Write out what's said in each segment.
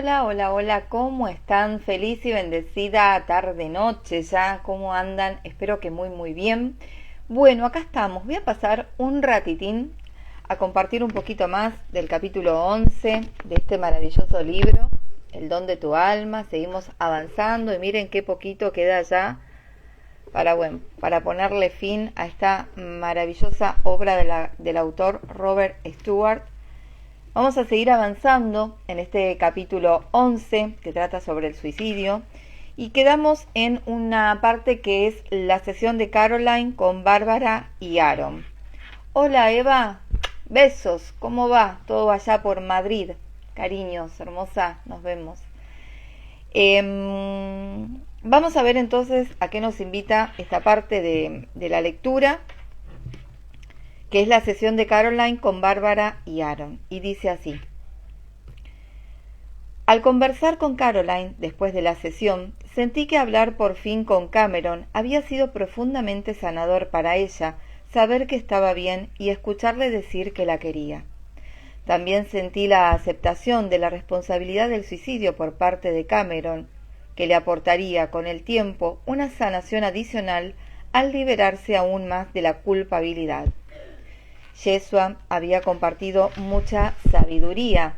Hola, hola, hola, ¿cómo están? Feliz y bendecida tarde, noche ya, ¿cómo andan? Espero que muy bien. Bueno, acá estamos, voy a pasar un ratitín a compartir un poquito más del capítulo 11 de este maravilloso libro, El don de tu alma. Seguimos avanzando y miren qué poquito queda ya para ponerle fin a esta maravillosa obra del autor Robert Stewart. Vamos a seguir avanzando en este capítulo 11 que trata sobre el suicidio y quedamos en una parte que es la sesión de Caroline con Bárbara y Aaron. Hola Eva, besos, ¿cómo va? Todo allá por Madrid, cariños, hermosa, nos vemos. Vamos a ver entonces a qué nos invita esta parte de la lectura, que es la sesión de Caroline con Bárbara y Aaron, y dice así. Al conversar con Caroline después de la sesión, sentí que hablar por fin con Cameron había sido profundamente sanador para ella, saber que estaba bien y escucharle decir que la quería. También sentí la aceptación de la responsabilidad del suicidio por parte de Cameron, que le aportaría con el tiempo una sanación adicional al liberarse aún más de la culpabilidad. Yeshua había compartido mucha sabiduría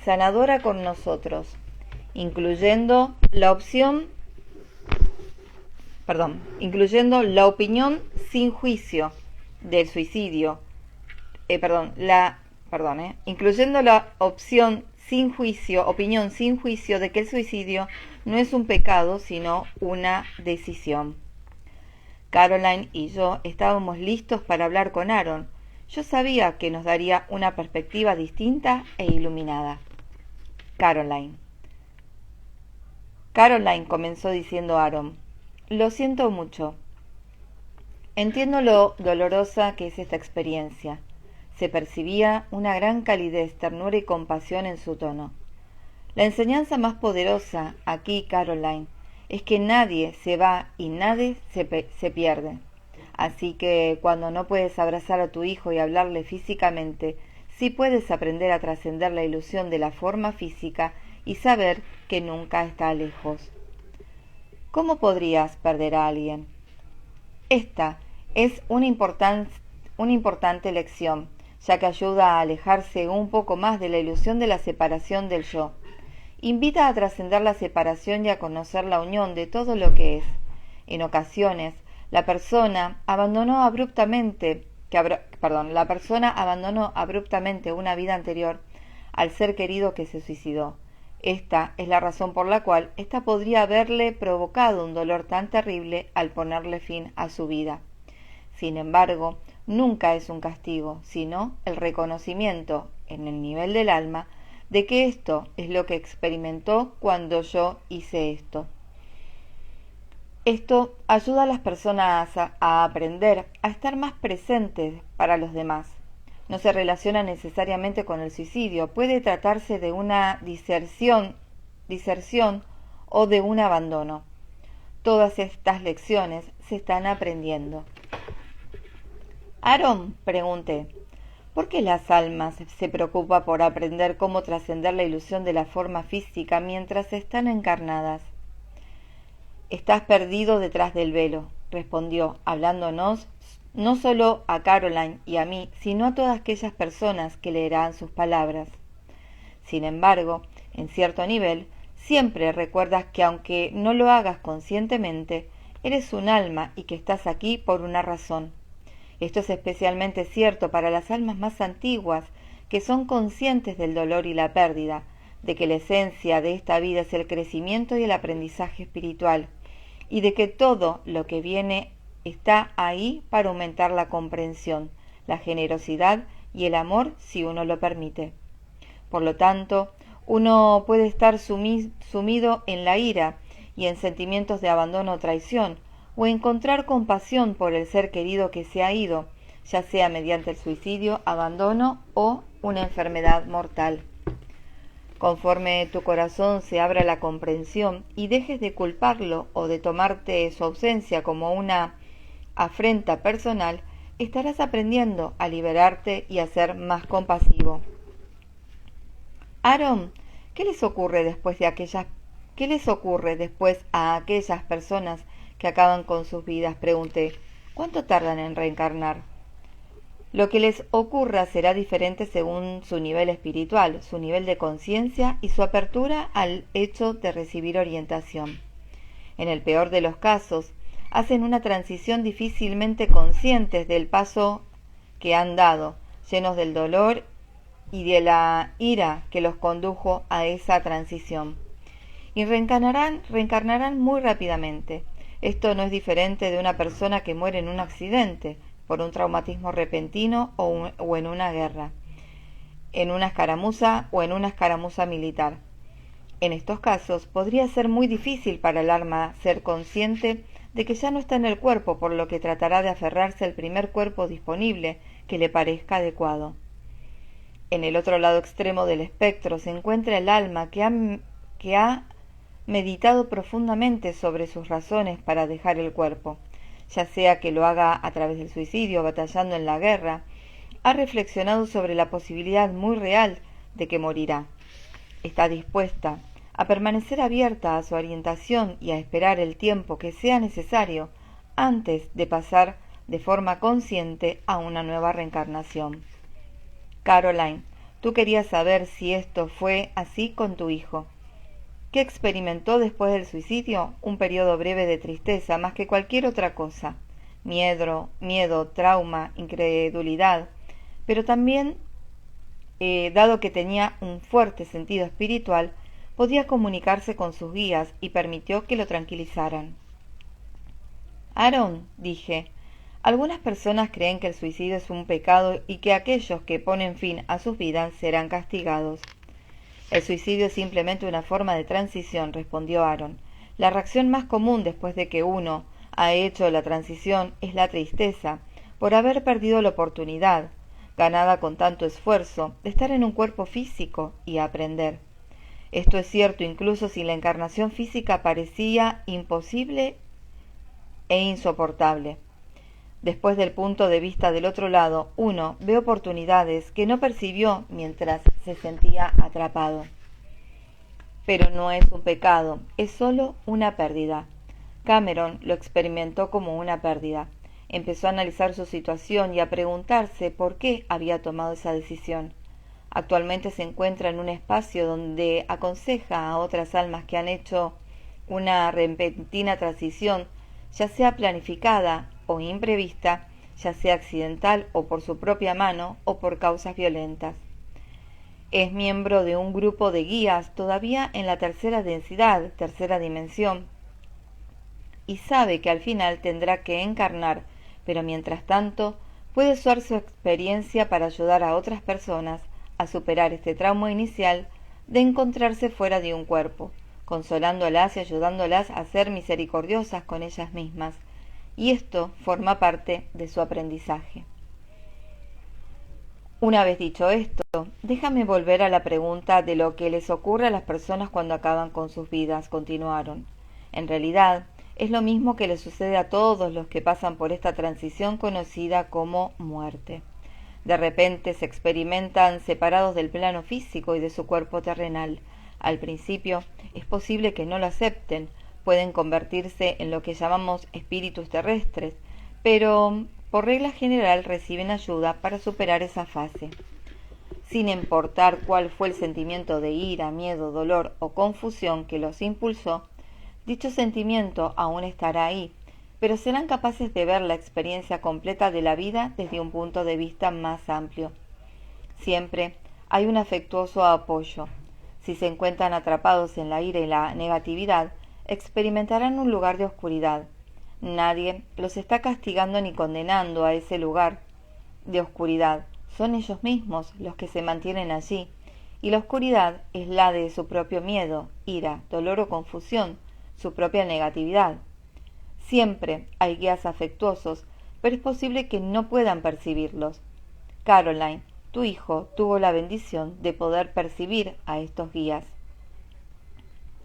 sanadora con nosotros, incluyendo la opinión sin juicio del suicidio, incluyendo la opinión sin juicio de que el suicidio no es un pecado, sino una decisión. Caroline y yo estábamos listos para hablar con Aaron. Yo sabía que nos daría una perspectiva distinta e iluminada. Caroline, comenzó diciendo Aaron, lo siento mucho. Entiendo lo dolorosa que es esta experiencia. Se percibía una gran calidez, ternura y compasión en su tono. La enseñanza más poderosa aquí, Caroline, es que nadie se va y nadie se pierde. Así que cuando no puedes abrazar a tu hijo y hablarle físicamente, sí puedes aprender a trascender la ilusión de la forma física y saber que nunca está lejos. ¿Cómo podrías perder a alguien? Esta es una importante lección, ya que ayuda a alejarse un poco más de la ilusión de la separación del yo. Invita a trascender la separación y a conocer la unión de todo lo que es. En ocasiones, la persona abandonó abruptamente una vida anterior al ser querido que se suicidó. Esta es la razón por la cual ésta podría haberle provocado un dolor tan terrible al ponerle fin a su vida. Sin embargo, nunca es un castigo, sino el reconocimiento, en el nivel del alma, de que esto es lo que experimentó cuando yo hice esto. Esto ayuda a las personas a aprender a estar más presentes para los demás. No se relaciona necesariamente con el suicidio, puede tratarse de una diserción o de un abandono. Todas estas lecciones se están aprendiendo. Aaron, pregunté, ¿por qué las almas se preocupan por aprender cómo trascender la ilusión de la forma física mientras están encarnadas? Estás perdido detrás del velo, respondió, hablándonos no solo a Caroline y a mí, sino a todas aquellas personas que leerán sus palabras. Sin embargo, en cierto nivel, siempre recuerdas que aunque no lo hagas conscientemente, eres un alma y que estás aquí por una razón. Esto es especialmente cierto para las almas más antiguas, que son conscientes del dolor y la pérdida, de que la esencia de esta vida es el crecimiento y el aprendizaje espiritual, y de que todo lo que viene está ahí para aumentar la comprensión, la generosidad y el amor si uno lo permite. Por lo tanto, uno puede estar sumido en la ira y en sentimientos de abandono o traición, o encontrar compasión por el ser querido que se ha ido, ya sea mediante el suicidio, abandono o una enfermedad mortal. Conforme tu corazón se abra a la comprensión y dejes de culparlo o de tomarte su ausencia como una afrenta personal, estarás aprendiendo a liberarte y a ser más compasivo. Aaron, ¿Qué les ocurre después a aquellas personas que acaban con sus vidas? Pregunté. ¿Cuánto tardan en reencarnar? Lo que les ocurra será diferente según su nivel espiritual, su nivel de conciencia y su apertura al hecho de recibir orientación. En el peor de los casos, hacen una transición difícilmente conscientes del paso que han dado, llenos del dolor y de la ira que los condujo a esa transición. Y reencarnarán muy rápidamente. Esto no es diferente de una persona que muere en un accidente, por un traumatismo repentino o en una guerra, en una escaramuza o en una escaramuza militar. En estos casos podría ser muy difícil para el alma ser consciente de que ya no está en el cuerpo, por lo que tratará de aferrarse al primer cuerpo disponible que le parezca adecuado. En el otro lado extremo del espectro se encuentra el alma que ha meditado profundamente sobre sus razones para dejar el cuerpo, ya sea que lo haga a través del suicidio o batallando en la guerra. Ha reflexionado sobre la posibilidad muy real de que morirá. Está dispuesta a permanecer abierta a su orientación y a esperar el tiempo que sea necesario antes de pasar de forma consciente a una nueva reencarnación. Caroline, tú querías saber si esto fue así con tu hijo. ¿Qué experimentó después del suicidio? Un periodo breve de tristeza, más que cualquier otra cosa. Miedo, trauma, incredulidad. Pero también, dado que tenía un fuerte sentido espiritual, podía comunicarse con sus guías y permitió que lo tranquilizaran. Aaron, dije, algunas personas creen que el suicidio es un pecado y que aquellos que ponen fin a sus vidas serán castigados. El suicidio es simplemente una forma de transición, respondió Aaron. La reacción más común después de que uno ha hecho la transición es la tristeza por haber perdido la oportunidad, ganada con tanto esfuerzo, de estar en un cuerpo físico y aprender. Esto es cierto incluso si la encarnación física parecía imposible e insoportable. Después del punto de vista del otro lado, uno ve oportunidades que no percibió mientras se sentía atrapado. Pero no es un pecado, es solo una pérdida. Cameron lo experimentó como una pérdida. Empezó a analizar su situación y a preguntarse por qué había tomado esa decisión. Actualmente se encuentra en un espacio donde aconseja a otras almas que han hecho una repentina transición, ya sea planificada o imprevista, ya sea accidental o por su propia mano o por causas violentas. Es miembro de un grupo de guías todavía en la tercera densidad, tercera dimensión, y sabe que al final tendrá que encarnar, pero mientras tanto puede usar su experiencia para ayudar a otras personas a superar este trauma inicial de encontrarse fuera de un cuerpo, consolándolas y ayudándolas a ser misericordiosas con ellas mismas, y esto forma parte de su aprendizaje. Una vez dicho esto, déjame volver a la pregunta de lo que les ocurre a las personas cuando acaban con sus vidas, continuaron. En realidad, es lo mismo que les sucede a todos los que pasan por esta transición conocida como muerte. De repente se experimentan separados del plano físico y de su cuerpo terrenal. Al principio, es posible que no lo acepten, pueden convertirse en lo que llamamos espíritus terrestres, pero por regla general reciben ayuda para superar esa fase. Sin importar cuál fue el sentimiento de ira, miedo, dolor o confusión que los impulsó, dicho sentimiento aún estará ahí, pero serán capaces de ver la experiencia completa de la vida desde un punto de vista más amplio. Siempre hay un afectuoso apoyo. Si se encuentran atrapados en la ira y la negatividad, experimentarán un lugar de oscuridad. Nadie los está castigando ni condenando a ese lugar de oscuridad. Son ellos mismos los que se mantienen allí, y la oscuridad es la de su propio miedo, ira, dolor o confusión, su propia negatividad. Siempre hay guías afectuosos, pero es posible que no puedan percibirlos. Caroline, tu hijo tuvo la bendición de poder percibir a estos guías.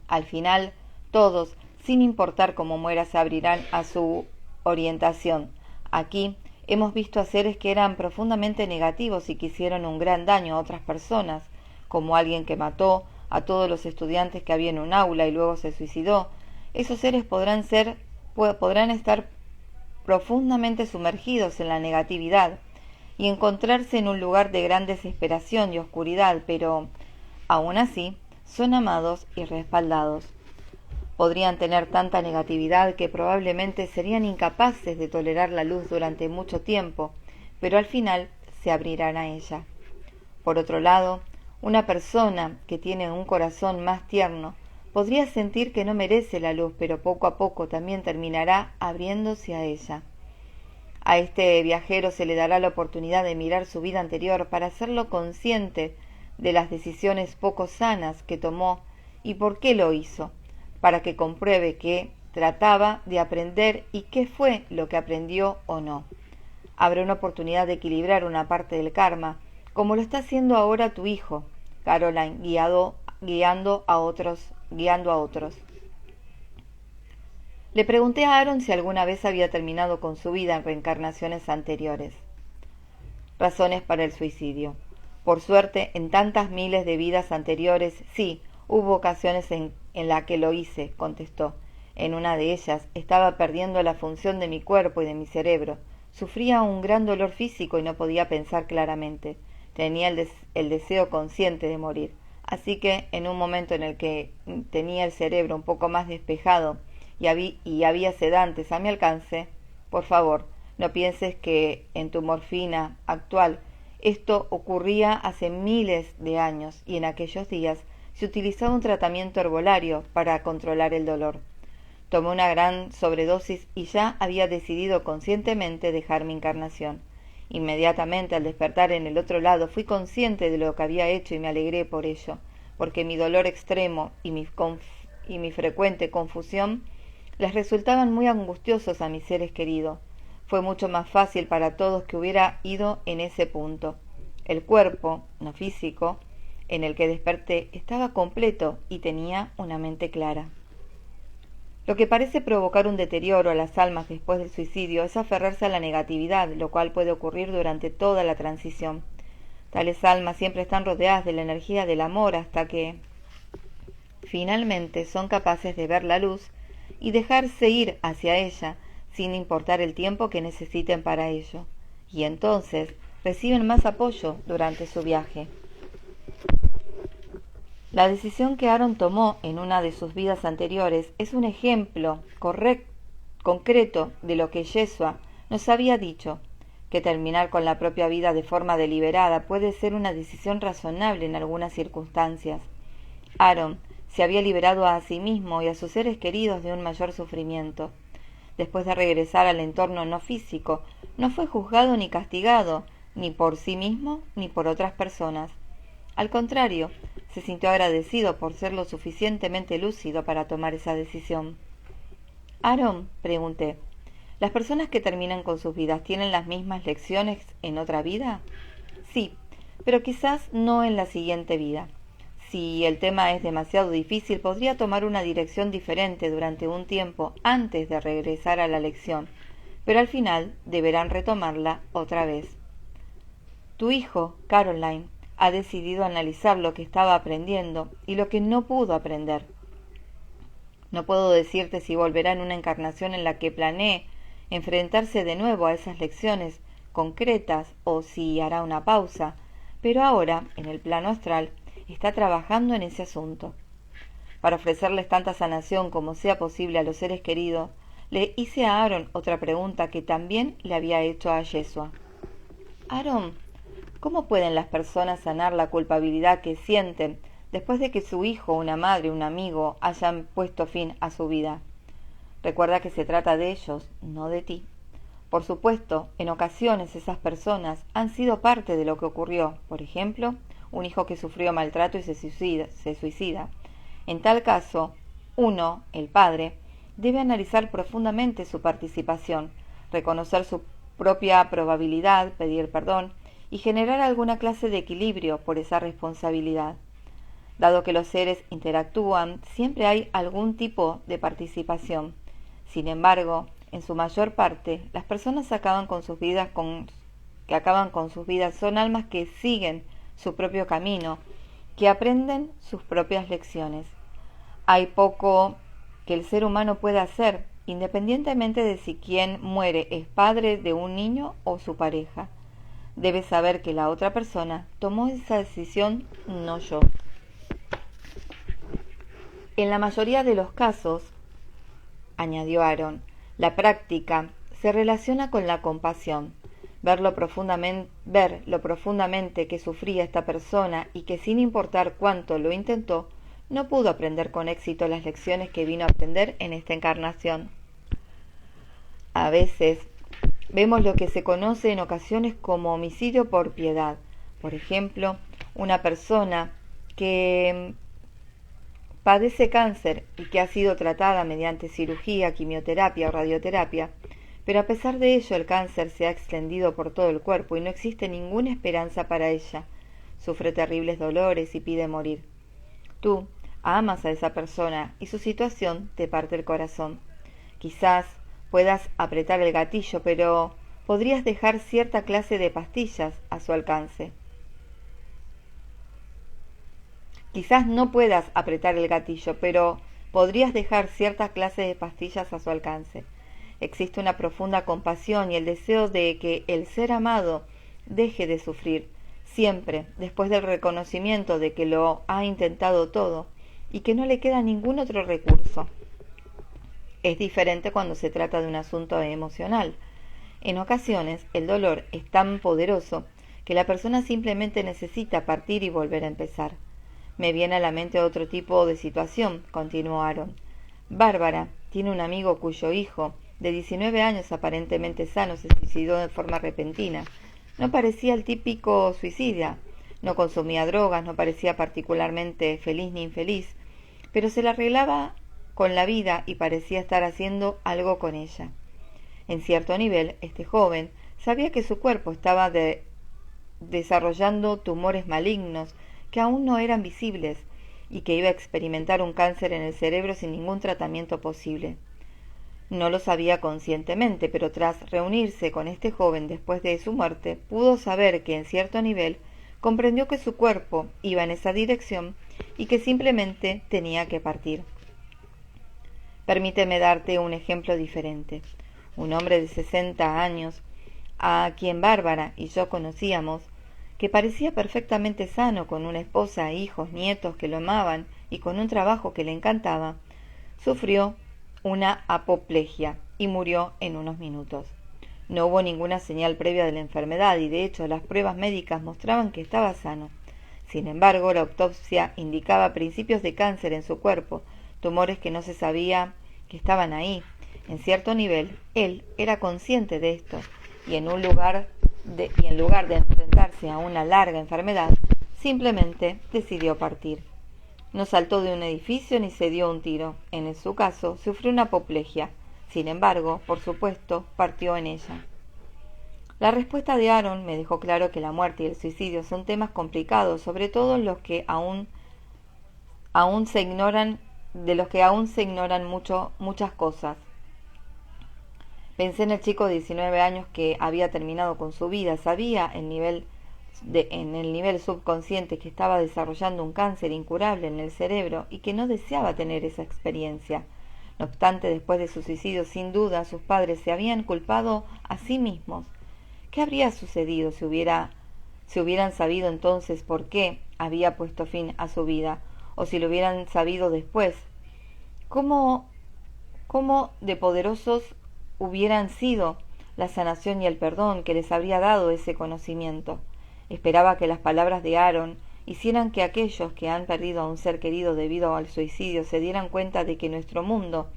Al final, todos, sin importar cómo muera, se abrirán a su orientación. Aquí hemos visto a seres que eran profundamente negativos y que hicieron un gran daño a otras personas, como alguien que mató a todos los estudiantes que había en un aula y luego se suicidó, esos seres podrán estar profundamente sumergidos en la negatividad y encontrarse en un lugar de gran desesperación y oscuridad, pero aún así son amados y respaldados. Podrían tener tanta negatividad que probablemente serían incapaces de tolerar la luz durante mucho tiempo, pero al final se abrirán a ella. Por otro lado, una persona que tiene un corazón más tierno podría sentir que no merece la luz, pero poco a poco también terminará abriéndose a ella. A este viajero se le dará la oportunidad de mirar su vida anterior para hacerlo consciente de las decisiones poco sanas que tomó y por qué lo hizo, para que compruebe que trataba de aprender y qué fue lo que aprendió o no. Habrá una oportunidad de equilibrar una parte del karma, como lo está haciendo ahora tu hijo, Caroline, guiando a otros. Le pregunté a Aaron si alguna vez había terminado con su vida en reencarnaciones anteriores. Razones para el suicidio. Por suerte, en tantas miles de vidas anteriores, sí, hubo ocasiones en las que lo hice, contestó. En una de ellas estaba perdiendo la función de mi cuerpo y de mi cerebro. Sufría un gran dolor físico y no podía pensar claramente. Tenía el deseo consciente de morir. Así que, en un momento en el que tenía el cerebro un poco más despejado y había sedantes a mi alcance, por favor, no pienses que en tu morfina actual esto ocurría hace miles de años y en aquellos días se utilizaba un tratamiento herbolario para controlar el dolor. Tomé una gran sobredosis y ya había decidido conscientemente dejar mi encarnación. Inmediatamente al despertar en el otro lado fui consciente de lo que había hecho y me alegré por ello, porque mi dolor extremo y mi frecuente confusión les resultaban muy angustiosos a mis seres queridos. Fue mucho más fácil para todos que hubiera ido en ese punto. El cuerpo, no físico, en el que desperté estaba completo y tenía una mente clara. Lo que parece provocar un deterioro a las almas después del suicidio es aferrarse a la negatividad, lo cual puede ocurrir durante toda la transición. Tales almas siempre están rodeadas de la energía del amor hasta que finalmente son capaces de ver la luz y dejarse ir hacia ella sin importar el tiempo que necesiten para ello, y entonces reciben más apoyo durante su viaje. La decisión que Aaron tomó en una de sus vidas anteriores es un ejemplo concreto de lo que Yeshua nos había dicho, que terminar con la propia vida de forma deliberada puede ser una decisión razonable en algunas circunstancias. Aaron se había liberado a sí mismo y a sus seres queridos de un mayor sufrimiento. Después de regresar al entorno no físico, no fue juzgado ni castigado, ni por sí mismo ni por otras personas. Al contrario, se sintió agradecido por ser lo suficientemente lúcido para tomar esa decisión. Aaron, pregunté, ¿las personas que terminan con sus vidas tienen las mismas lecciones en otra vida? Sí, pero quizás no en la siguiente vida. Si el tema es demasiado difícil, podría tomar una dirección diferente durante un tiempo antes de regresar a la lección, pero al final deberán retomarla otra vez. Tu hijo, Caroline, ha decidido analizar lo que estaba aprendiendo y lo que no pudo aprender. No puedo decirte si volverá en una encarnación en la que planee enfrentarse de nuevo a esas lecciones concretas o si hará una pausa, pero ahora, en el plano astral, está trabajando en ese asunto. Para ofrecerles tanta sanación como sea posible a los seres queridos, le hice a Aaron otra pregunta que también le había hecho a Yeshua. Aaron, ¿cómo pueden las personas sanar la culpabilidad que sienten después de que su hijo, una madre, un amigo hayan puesto fin a su vida? Recuerda que se trata de ellos, no de ti. Por supuesto, en ocasiones esas personas han sido parte de lo que ocurrió. Por ejemplo, un hijo que sufrió maltrato y se suicida. En tal caso, uno, el padre, debe analizar profundamente su participación, reconocer su propia probabilidad, pedir perdón y generar alguna clase de equilibrio por esa responsabilidad. Dado que los seres interactúan, siempre hay algún tipo de participación. Sin embargo, en su mayor parte, las personas que acaban con sus vidas son almas que siguen su propio camino que aprenden sus propias lecciones. Hay poco que el ser humano pueda hacer, independientemente de si quien muere es padre de un niño o su pareja. Debe saber que la otra persona tomó esa decisión, no yo. En la mayoría de los casos, añadió Aaron, la práctica se relaciona con la compasión. Ver lo profundamente que sufría esta persona y que sin importar cuánto lo intentó, no pudo aprender con éxito las lecciones que vino a aprender en esta encarnación. A veces vemos lo que se conoce en ocasiones como homicidio por piedad. Por ejemplo, una persona que padece cáncer y que ha sido tratada mediante cirugía, quimioterapia o radioterapia, pero a pesar de ello el cáncer se ha extendido por todo el cuerpo y no existe ninguna esperanza para ella. Sufre terribles dolores y pide morir. Tú amas a esa persona y su situación te parte el corazón. Quizás puedas apretar el gatillo, pero podrías dejar cierta clase de pastillas a su alcance. Quizás no puedas apretar el gatillo, pero podrías dejar cierta clase de pastillas a su alcance. Existe una profunda compasión y el deseo de que el ser amado deje de sufrir, siempre después del reconocimiento de que lo ha intentado todo y que no le queda ningún otro recurso. Es diferente cuando se trata de un asunto emocional. En ocasiones, el dolor es tan poderoso que la persona simplemente necesita partir y volver a empezar. Me viene a la mente otro tipo de situación, continuó Aaron. Bárbara tiene un amigo cuyo hijo, de 19 años aparentemente sano, se suicidó de forma repentina. No parecía el típico suicida, no consumía drogas, no parecía particularmente feliz ni infeliz, pero se la arreglaba con la vida y parecía estar haciendo algo con ella. En cierto nivel, este joven sabía que su cuerpo estaba desarrollando tumores malignos que aún no eran visibles y que iba a experimentar un cáncer en el cerebro sin ningún tratamiento posible. No lo sabía conscientemente, pero tras reunirse con este joven después de su muerte, pudo saber que en cierto nivel comprendió que su cuerpo iba en esa dirección y que simplemente tenía que partir. Permíteme darte un ejemplo diferente. Un hombre de 60 años, a quien Bárbara y yo conocíamos, que parecía perfectamente sano, con una esposa, hijos, nietos que lo amaban y con un trabajo que le encantaba, sufrió una apoplejía y murió en unos minutos. No hubo ninguna señal previa de la enfermedad y de hecho las pruebas médicas mostraban que estaba sano. Sin embargo, la autopsia indicaba principios de cáncer en su cuerpo, tumores que no se sabía que estaban ahí. En cierto nivel, él era consciente de esto y en lugar de enfrentarse a una larga enfermedad, simplemente decidió partir. No saltó de un edificio ni se dio un tiro. En su caso, sufrió una apoplejía. Sin embargo, por supuesto, partió en ella. La respuesta de Aaron me dejó claro que la muerte y el suicidio son temas complicados, sobre todo los que aún se ignoran, de los que aún se ignoran muchas cosas. Pensé en el chico de 19 años que había terminado con su vida. Sabía en el nivel subconsciente que estaba desarrollando un cáncer incurable en el cerebro y que no deseaba tener esa experiencia. No obstante, después de su suicidio, sin duda, sus padres se habían culpado a sí mismos. ¿Qué habría sucedido si hubieran sabido entonces por qué había puesto fin a su vida? O si lo hubieran sabido después. ¿Cómo de poderosos hubieran sido la sanación y el perdón que les habría dado ese conocimiento? Esperaba que las palabras de Aaron hicieran que aquellos que han perdido a un ser querido debido al suicidio se dieran cuenta de que nuestro mundo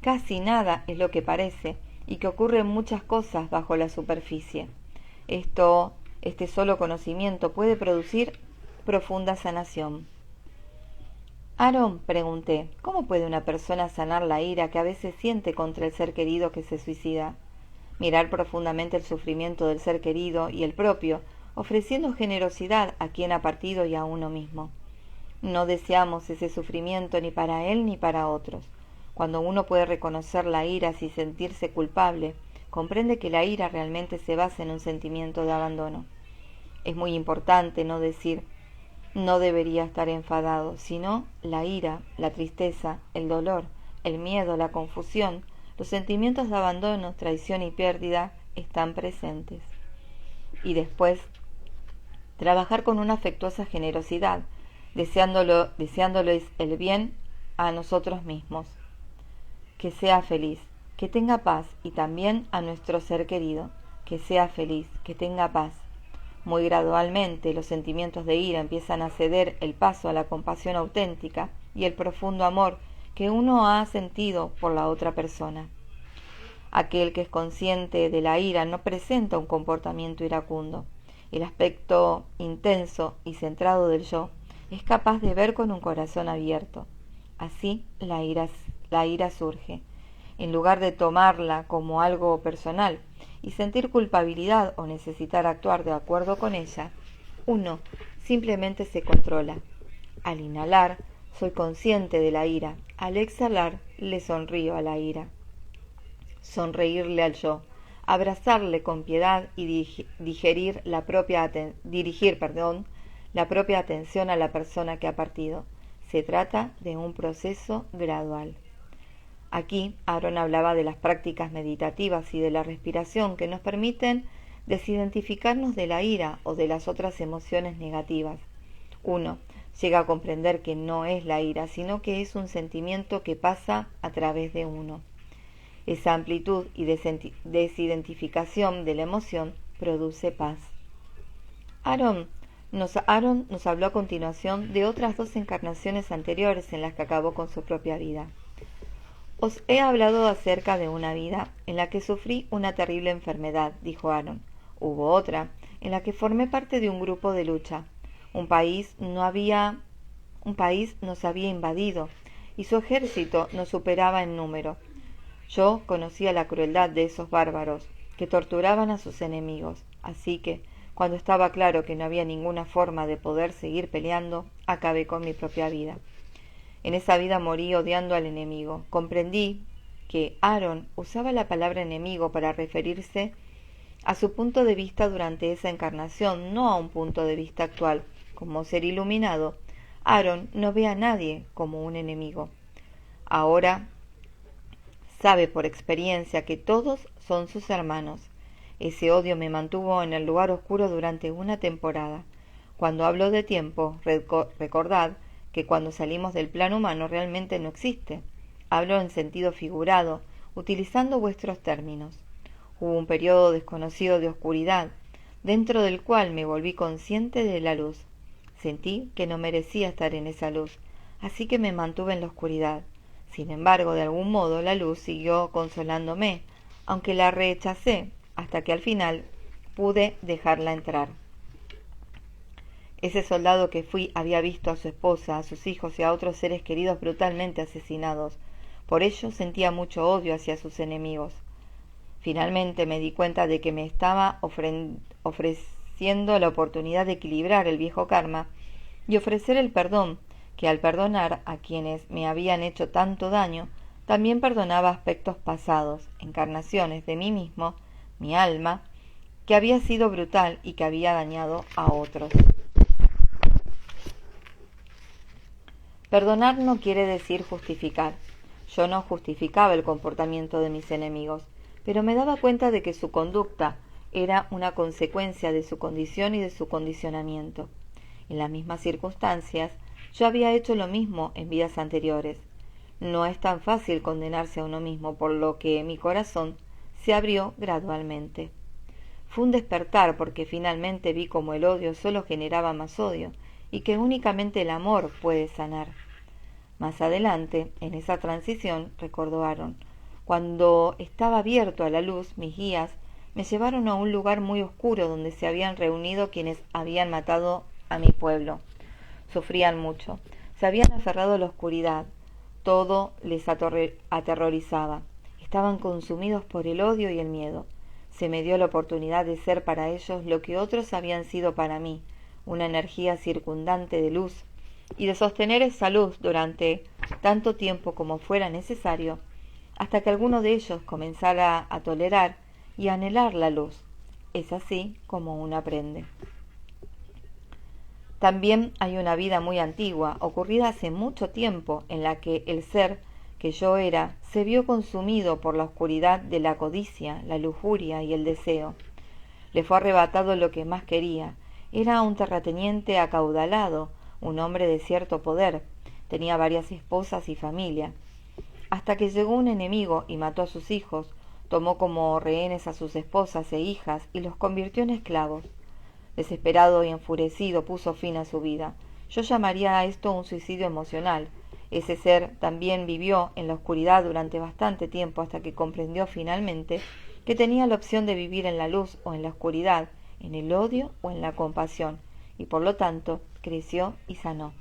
casi nada es lo que parece y que ocurren muchas cosas bajo la superficie. Este solo conocimiento puede producir profunda sanación. Aaron, pregunté, ¿cómo puede una persona sanar la ira que a veces siente contra el ser querido que se suicida? Mirar profundamente el sufrimiento del ser querido y el propio, ofreciendo generosidad a quien ha partido y a uno mismo. No deseamos ese sufrimiento ni para él ni para otros. Cuando uno puede reconocer la ira sin sentirse culpable, comprende que la ira realmente se basa en un sentimiento de abandono. Es muy importante no decir no debería estar enfadado, sino la ira, la tristeza, el dolor, el miedo, la confusión, los sentimientos de abandono, traición y pérdida están presentes. Y después, trabajar con una afectuosa generosidad, deseándoles el bien a nosotros mismos. Que sea feliz, que tenga paz, y también a nuestro ser querido, que sea feliz, que tenga paz. Muy gradualmente los sentimientos de ira empiezan a ceder el paso a la compasión auténtica y el profundo amor que uno ha sentido por la otra persona. Aquel que es consciente de la ira no presenta un comportamiento iracundo. El aspecto intenso y centrado del yo es capaz de ver con un corazón abierto. Así la ira surge. En lugar de tomarla como algo personal y sentir culpabilidad o necesitar actuar de acuerdo con ella, uno simplemente se controla. Al inhalar, soy consciente de la ira. Al exhalar, le sonrío a la ira. Sonreírle al yo, abrazarle con piedad y dirigir la propia atención a la persona que ha partido. Se trata de un proceso gradual. Aquí, Aaron hablaba de las prácticas meditativas y de la respiración que nos permiten desidentificarnos de la ira o de las otras emociones negativas. Uno llega a comprender que no es la ira, sino que es un sentimiento que pasa a través de uno. Esa amplitud y desidentificación de la emoción produce paz. Aaron nos habló a continuación de otras 2 encarnaciones anteriores en las que acabó con su propia vida. Os he hablado acerca de una vida en la que sufrí una terrible enfermedad, dijo Aaron. Hubo otra en la que formé parte de un grupo de lucha. Un país nos había invadido y su ejército nos superaba en número. Yo conocía la crueldad de esos bárbaros que torturaban a sus enemigos, así que, cuando estaba claro que no había ninguna forma de poder seguir peleando, acabé con mi propia vida. En esa vida morí odiando al enemigo. Comprendí que Aaron usaba la palabra enemigo para referirse a su punto de vista durante esa encarnación, no a un punto de vista actual. Como ser iluminado, Aaron no ve a nadie como un enemigo. Ahora sabe por experiencia que todos son sus hermanos. Ese odio me mantuvo en el lugar oscuro durante una temporada. Cuando hablo de tiempo, recordad que cuando salimos del plano humano realmente no existe. Hablo en sentido figurado, utilizando vuestros términos. Hubo un periodo desconocido de oscuridad, dentro del cual me volví consciente de la luz. Sentí que no merecía estar en esa luz, así que me mantuve en la oscuridad. Sin embargo, de algún modo la luz siguió consolándome, aunque la rechacé, hasta que al final pude dejarla entrar. Ese soldado que fui había visto a su esposa, a sus hijos y a otros seres queridos brutalmente asesinados. Por ello sentía mucho odio hacia sus enemigos. Finalmente me di cuenta de que me estaba ofreciendo la oportunidad de equilibrar el viejo karma y ofrecer el perdón, que al perdonar a quienes me habían hecho tanto daño, también perdonaba aspectos pasados, encarnaciones de mí mismo, mi alma, que había sido brutal y que había dañado a otros. Perdonar no quiere decir justificar. Yo no justificaba el comportamiento de mis enemigos, pero me daba cuenta de que su conducta era una consecuencia de su condición y de su condicionamiento. En las mismas circunstancias, yo había hecho lo mismo en vidas anteriores. No es tan fácil condenarse a uno mismo, por lo que mi corazón se abrió gradualmente. Fue un despertar porque finalmente vi cómo el odio solo generaba más odio y que únicamente el amor puede sanar. Más adelante, en esa transición, recordó Aaron, cuando estaba abierto a la luz, mis guías me llevaron a un lugar muy oscuro donde se habían reunido quienes habían matado a mi pueblo. Sufrían mucho, se habían aferrado a la oscuridad, todo les aterrorizaba. Estaban consumidos por el odio y el miedo. Se me dio la oportunidad de ser para ellos lo que otros habían sido para mí, una energía circundante de luz, y de sostener esa luz durante tanto tiempo como fuera necesario, hasta que alguno de ellos comenzara a tolerar y anhelar la luz. Es así como uno aprende. También hay una vida muy antigua, ocurrida hace mucho tiempo, en la que el ser que yo era se vio consumido por la oscuridad de la codicia, la lujuria y el deseo. Le fue arrebatado lo que más quería. Era un terrateniente acaudalado, un hombre de cierto poder. Tenía varias esposas y familia. Hasta que llegó un enemigo y mató a sus hijos, tomó como rehenes a sus esposas e hijas y los convirtió en esclavos. Desesperado y enfurecido puso fin a su vida. Yo llamaría a esto un suicidio emocional. Ese ser también vivió en la oscuridad durante bastante tiempo hasta que comprendió finalmente que tenía la opción de vivir en la luz o en la oscuridad, en el odio o en la compasión, y por lo tanto creció y sanó.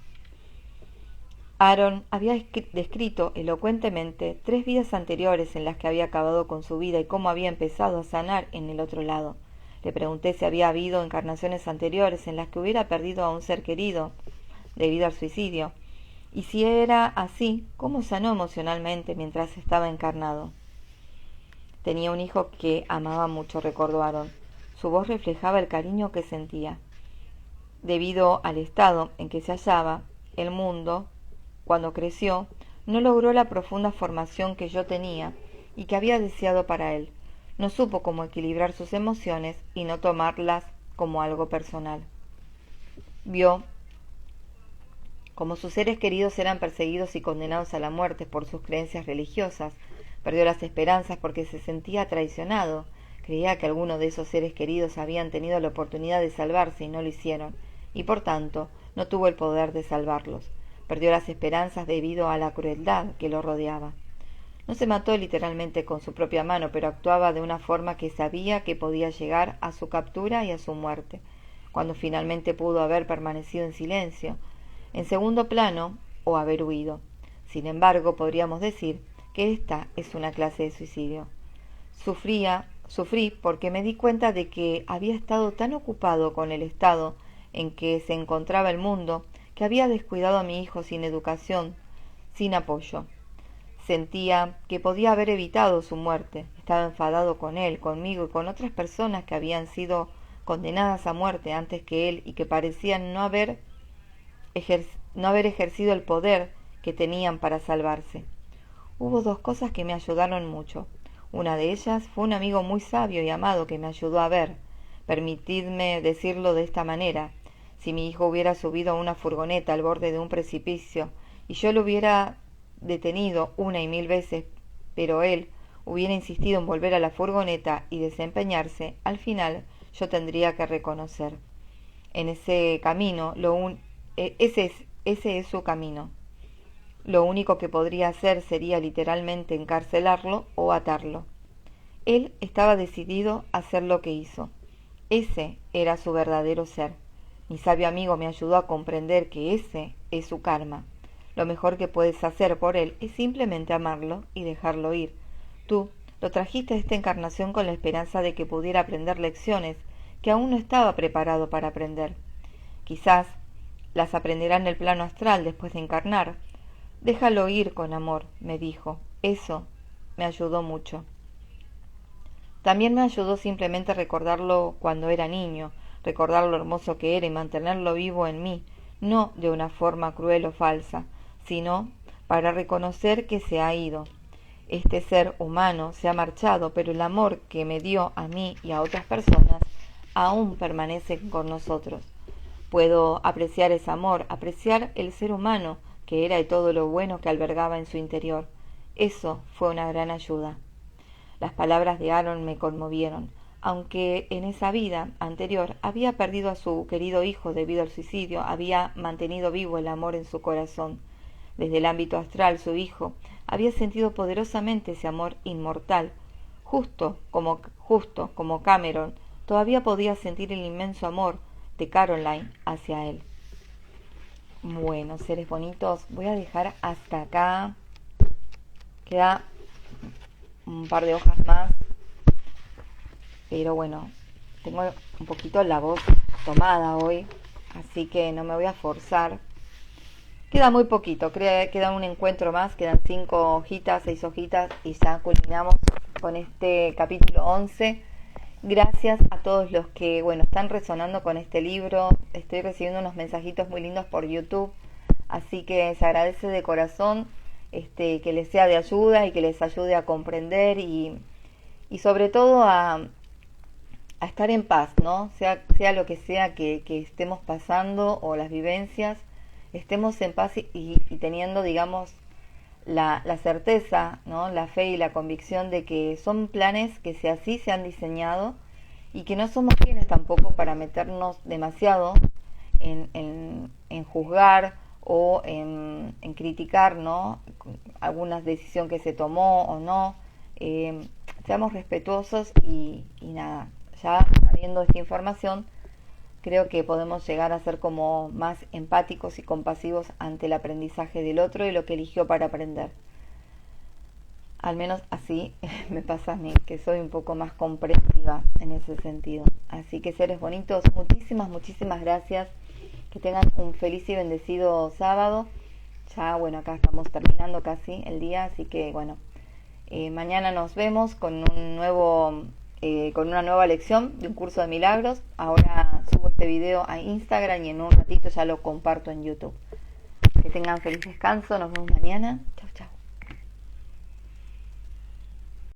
Aaron había descrito elocuentemente 3 vidas anteriores en las que había acabado con su vida y cómo había empezado a sanar en el otro lado. Le pregunté si había habido encarnaciones anteriores en las que hubiera perdido a un ser querido debido al suicidio, y si era así, cómo sanó emocionalmente mientras estaba encarnado. Tenía un hijo que amaba mucho, recordó Aaron. Su voz reflejaba el cariño que sentía. Debido al estado en que se hallaba, el mundo, cuando creció, no logró la profunda formación que yo tenía y que había deseado para él. No supo cómo equilibrar sus emociones y no tomarlas como algo personal. Vio como sus seres queridos eran perseguidos y condenados a la muerte por sus creencias religiosas. Perdió las esperanzas porque se sentía traicionado. Creía que algunos de esos seres queridos habían tenido la oportunidad de salvarse y no lo hicieron, y por tanto no tuvo el poder de salvarlos. Perdió las esperanzas debido a la crueldad que lo rodeaba. No se mató literalmente con su propia mano, pero actuaba de una forma que sabía que podía llegar a su captura y a su muerte. Cuando finalmente pudo haber permanecido en silencio, en segundo plano, o haber huido. Sin embargo, podríamos decir que esta es una clase de suicidio. Sufrí porque me di cuenta de que había estado tan ocupado con el estado en que se encontraba el mundo que había descuidado a mi hijo sin educación, sin apoyo. Sentía que podía haber evitado su muerte. Estaba enfadado con él, conmigo y con otras personas que habían sido condenadas a muerte antes que él y que parecían no haber ejercido el poder que tenían para salvarse. Hubo 2 cosas que me ayudaron mucho. Una de ellas fue un amigo muy sabio y amado que me ayudó a ver. Permitidme decirlo de esta manera. Si mi hijo hubiera subido a una furgoneta al borde de un precipicio y yo lo hubiera detenido 1 y 1000 veces, pero él hubiera insistido en volver a la furgoneta y desempeñarse, al final yo tendría que reconocer. En ese camino, ese es su camino. Lo único que podría hacer sería literalmente encarcelarlo o atarlo. Él estaba decidido a hacer lo que hizo. Ese era su verdadero ser. Mi sabio amigo me ayudó a comprender que ese es su karma. Lo mejor que puedes hacer por él es simplemente amarlo y dejarlo ir. Tú lo trajiste a esta encarnación con la esperanza de que pudiera aprender lecciones que aún no estaba preparado para aprender. Quizás las aprenderá en el plano astral después de encarnar. Déjalo ir con amor, me dijo. Eso me ayudó mucho. También me ayudó simplemente recordarlo cuando era niño, recordar lo hermoso que era y mantenerlo vivo en mí, no de una forma cruel o falsa, sino para reconocer que se ha ido. Este ser humano se ha marchado, pero el amor que me dio a mí y a otras personas aún permanece con nosotros. Puedo apreciar ese amor, apreciar el ser humano que era y todo lo bueno que albergaba en su interior. Eso fue una gran ayuda. Las palabras de Aaron me conmovieron. Aunque en esa vida anterior había perdido a su querido hijo debido al suicidio, había mantenido vivo el amor en su corazón. Desde el ámbito astral, su hijo había sentido poderosamente ese amor inmortal. Justo como Cameron, todavía podía sentir el inmenso amor de Caroline hacia él. Bueno, seres bonitos, voy a dejar hasta acá. Queda un par de hojas más, pero bueno, tengo un poquito la voz tomada hoy, así que no me voy a forzar. Queda muy poquito, queda un encuentro más, quedan 5 hojitas, 6 hojitas y ya culminamos con este capítulo 11 Gracias a todos los que, bueno, están resonando con este libro. Estoy recibiendo unos mensajitos muy lindos por YouTube, así que se agradece de corazón que les sea de ayuda y que les ayude a comprender y sobre todo a estar en paz, ¿no? Sea lo que sea que estemos pasando o las vivencias, estemos en paz y teniendo, digamos, la certeza, ¿no? La fe y la convicción de que son planes que así se han diseñado y que no somos quienes tampoco para meternos demasiado en juzgar o en criticar, ¿no? Alguna decisión que se tomó o no. Seamos respetuosos y nada, ya habiendo esta información, creo que podemos llegar a ser como más empáticos y compasivos ante el aprendizaje del otro y lo que eligió para aprender. Al menos así me pasa a mí, que soy un poco más comprensiva en ese sentido. Así que seres bonitos, muchísimas gracias. Que tengan un feliz y bendecido sábado. Ya, bueno, acá estamos terminando casi el día, así que bueno, mañana nos vemos con una nueva lección de un curso de milagros. Ahora subo este video a Instagram y en un ratito ya lo comparto en YouTube. Que tengan feliz descanso, nos vemos mañana.